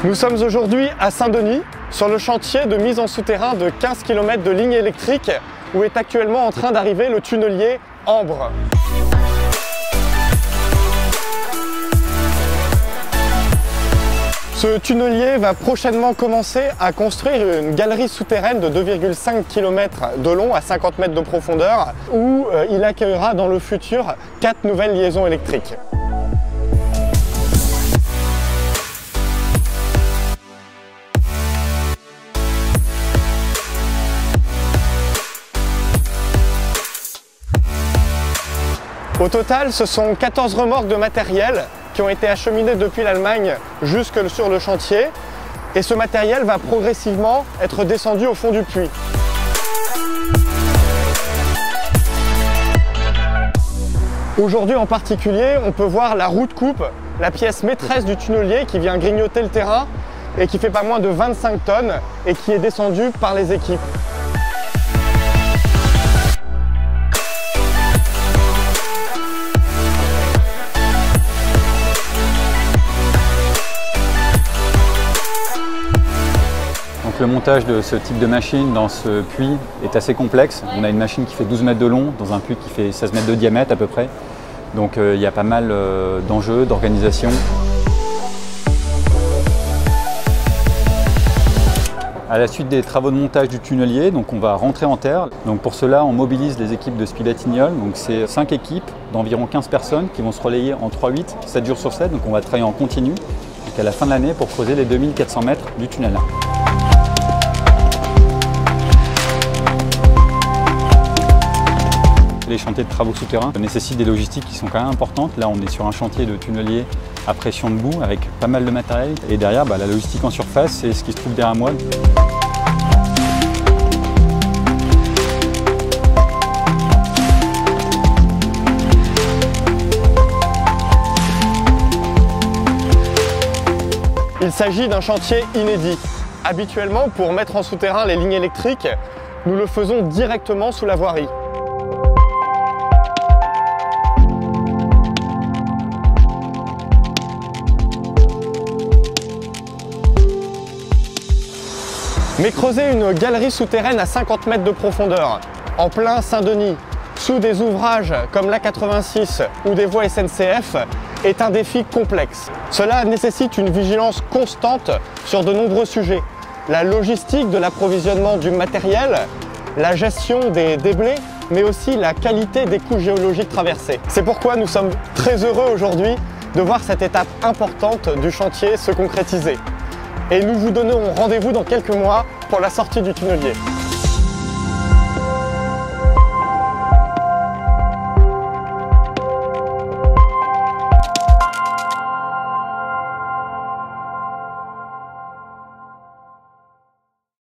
Nous sommes aujourd'hui à Saint-Denis, sur le chantier de mise en souterrain de 15 km de ligne électrique, où est actuellement en train d'arriver le tunnelier Ambre. Ce tunnelier va prochainement commencer à construire une galerie souterraine de 2,5 km de long à 50 mètres de profondeur, où il accueillera dans le futur 4 nouvelles liaisons électriques. Au total, ce sont 14 remorques de matériel qui ont été acheminées depuis l'Allemagne jusque sur le chantier, et ce matériel va progressivement être descendu au fond du puits. Aujourd'hui en particulier, on peut voir la roue de coupe, la pièce maîtresse du tunnelier qui vient grignoter le terrain et qui fait pas moins de 25 tonnes et qui est descendue par les équipes. Le montage de ce type de machine dans ce puits est assez complexe. On a une machine qui fait 12 mètres de long dans un puits qui fait 16 mètres de diamètre à peu près. Donc il y a pas mal d'enjeux, d'organisation. À la suite des travaux de montage du tunnelier, donc on va rentrer en terre. Donc pour cela, on mobilise les équipes de ski Batignolles. Donc c'est 5 équipes d'environ 15 personnes qui vont se relayer en 3-8, 7 jours sur 7. Donc on va travailler en continu jusqu'à la fin de l'année pour creuser les 2400 mètres du tunnel. Les chantiers de travaux souterrains nécessitent des logistiques qui sont quand même importantes. Là, on est sur un chantier de tunnelier à pression debout avec pas mal de matériel. Et derrière, la logistique en surface, c'est ce qui se trouve derrière moi. Il s'agit d'un chantier inédit. Habituellement, pour mettre en souterrain les lignes électriques, nous le faisons directement sous la voirie. Mais creuser une galerie souterraine à 50 mètres de profondeur, en plein Saint-Denis, sous des ouvrages comme l'A86 ou des voies SNCF, est un défi complexe. Cela nécessite une vigilance constante sur de nombreux sujets. La logistique de l'approvisionnement du matériel, la gestion des déblais, mais aussi la qualité des couches géologiques traversées. C'est pourquoi nous sommes très heureux aujourd'hui de voir cette étape importante du chantier se concrétiser. Et nous vous donnons rendez-vous dans quelques mois pour la sortie du tunnelier.